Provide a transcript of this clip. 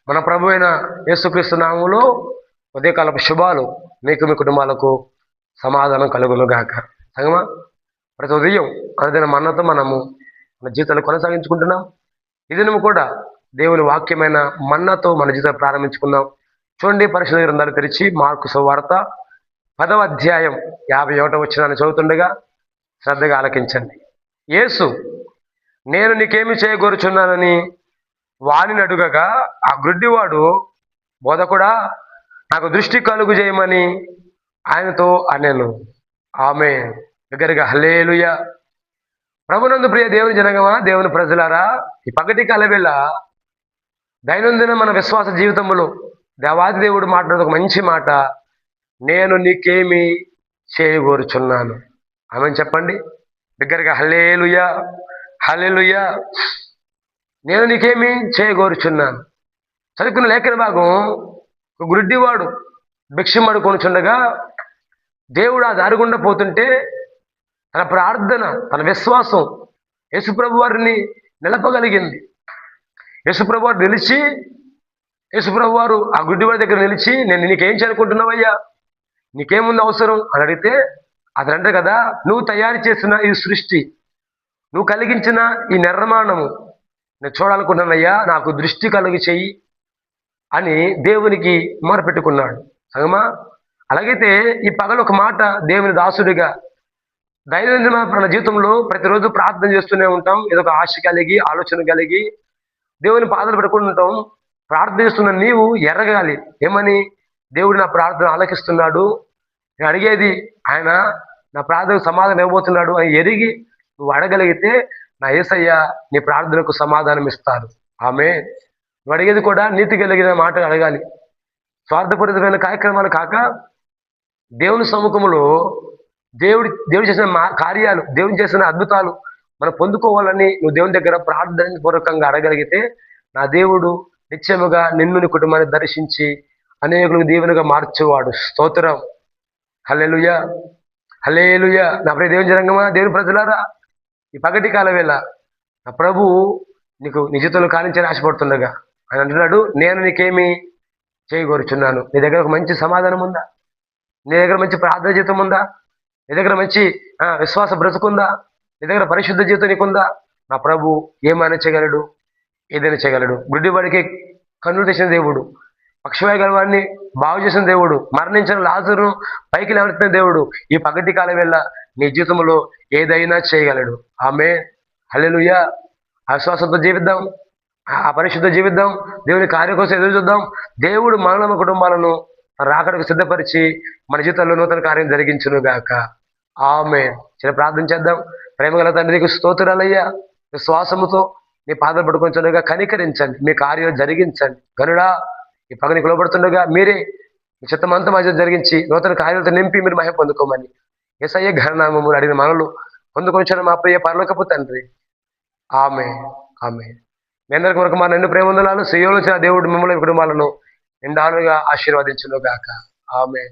మన ప్రభు అయిన యేసుక్రీస్తు నామములో ఉదయకాలపు శుభాలు మీకు మీ కుటుంబాలకు సమాధానం కలుగును గాక. సంగమా, ప్రతి ఉదయం అనుదిన మన్నతో మనము మన జీవితాలు కొనసాగించుకుంటున్నాం. ఈ దినము కూడా దేవుని వాక్యమైన మన్నతో మన జీవితాలు ప్రారంభించుకుందాం. చూడండి, పరిశుద్ధ గ్రంథాలు తెరిచి మార్కు సువార్త 10వ అధ్యాయం 51వ వచనాన్ని చదువుతుండగా శ్రద్ధగా ఆలకించండి. యేసు, నేను నీకేమి చేయగోరుచున్నానని వానిని అడుగగా, ఆ గ్రుడ్డివాడు, బోధకుడా, నాకు దృష్టి కలుగు చేయమని ఆయనతో అనెను. ఆమె దగ్గరగా హల్లెలూయా. ప్రభునందు ప్రియ దేవుని జనగమా, దేవుని ప్రజలారా, ఈ పగటి కాలవేళ దైనందిన మన విశ్వాస జీవితంలో దేవాది దేవుడు మాట్లాడే ఒక మంచి మాట, నేను నీకేమి చేయగోరుచున్నాను. ఆమె చెప్పండి దగ్గరగా హల్లెలూయా, హల్లెలూయా. నేను నీకేమి చేయగోరుచున్నాను. చదువుకున్న లేఖన భాగం, ఒక గుడ్డివాడు భిక్షం అడుకొనుచుండగా దేవుడు ఆ దారి గుండా పోతుంటే తన ప్రార్థన, తన విశ్వాసం యేసుప్రభు వారిని నిలపగలిగింది. యేసుప్రభు వారు నిలిచి, యేసుప్రభు వారు ఆ గుడ్డివాడి దగ్గర నిలిచి, నేను నీకేం చేయాలనుకుంటున్నావయ్యా, నీకేముంది అవసరం అని అడిగితే అతను అంటే కదా, నువ్వు తయారు చేసిన ఈ సృష్టి, నువ్వు కలిగించిన ఈ నిర్మాణము నేను చూడాలనుకుంటున్నానయ్యా, నాకు దృష్టి కలిగి చెయ్యి అని దేవునికి మొరపెట్టుకున్నాడు. సంగమా, అలాగైతే ఈ పగలు ఒక మాట దేవుని దాసుడిగా దైనందిన మన జీవితంలో ప్రతిరోజు ప్రార్థన చేస్తూనే ఉంటాం. ఏదో ఒక ఆశ కలిగి, ఆలోచన కలిగి దేవుని పాదాలు పెట్టుకుని ఉంటాం. ప్రార్థన చేస్తున్న నీవు ఎరగాలి, ఏమని? దేవుడు నా ప్రార్థన ఆలకిస్తున్నాడు, నేను అడిగేది ఆయన నా ప్రార్థనకు సమాధానం ఇవ్వబోతున్నాడు అని ఎరిగి నువ్వు అడగలిగితే నా యేసయ్య నీ ప్రార్థనకు సమాధానం ఇస్తాడు. ఆమె నువ్వు అడిగేది కూడా నీతి కలిగిన మాట అడగాలి. స్వార్థపూరితమైన కార్యక్రమాలు కాక దేవుని సముఖంలో దేవుడు చేసిన కార్యాలు, దేవుడు చేసిన అద్భుతాలు మనం పొందుకోవాలని నువ్వు దేవుని దగ్గర ప్రార్థన పూర్వకంగా అడగలిగితే నా దేవుడు నిత్యముగా నిన్ను నీ కుటుంబాన్ని దర్శించి అనేకులకు దీవెనగా మార్చేవాడు. స్తోత్రం, హల్లెలూయా, హల్లెలూయా. నా ప్రియ దేవుని జనాంగమా, దేవుని ప్రజలారా, ఈ పగటి కాల వేళ నా ప్రభు నీకు నీ జీవితంలో కాలించని ఆశపడుతుండగా ఆయన అంటున్నాడు, నేను నీకేమి చేయగోరుచున్నాను. నీ దగ్గర ఒక మంచి సమాధానం ఉందా? నీ దగ్గర మంచి ప్రార్థన జీవితం ఉందా? నీ దగ్గర మంచి విశ్వాస బ్రతుకుందా? నీ దగ్గర పరిశుద్ధ జీవితం నీకుందా? నా ప్రభు ఏమైనా చేయగలడు, ఏదైనా చేయగలడు. గుడ్డివాడికి కన్నులు తెచ్చిన దేవుడు, పక్షవాయు గల వాడిని బాగు చేసిన దేవుడు, మరణించిన లాజరును పైకి లేవనెత్తిన దేవుడు ఈ పగటి కాలం వేళ నీ జీవితంలో ఏదైనా చేయగలడు. ఆమె హల్లెలూయా. ఆ విశ్వాసంతో జీవిద్దాం, ఆ పరిశుద్ధ జీవిద్దాం, దేవుని కార్యం కోసం ఎదురు చూద్దాం. దేవుడు మన కుటుంబాలను రాకడకు సిద్ధపరిచి మన జీవితంలో నూతన కార్యం జరిగించును గాక. ఆమె చిన్న ప్రార్థన చేద్దాం. ప్రేమగల తండ్రి, నీకు స్తోత్రాలయ్యా. విశ్వాసముతో నీ పాదాలు పట్టుకొంచుండగా కనికరించండి, మీ కార్యం జరిగించండి. గనుడా, ఈ పగని కులబడుతుండగా మీరే మీ చిత్తమంతా మధ్య జరిగించి నూతన కార్యాలతో నింపి మీరు మహిమ పొందుకోమని యేసయ్య ఘననామములు అడిగిన మనలు పొందుకొంచిన మా ప్రియ పరలోకపు తండ్రి. ఆమె ఆమె మీ అందరికి వరకు మా నిండు ప్రేమ వందనాలు. సియోను వచ్చిన దేవుడు మిమ్మల్ని కుటుంబాలను నిండాలుగా ఆశీర్వదించును గాక. ఆమె.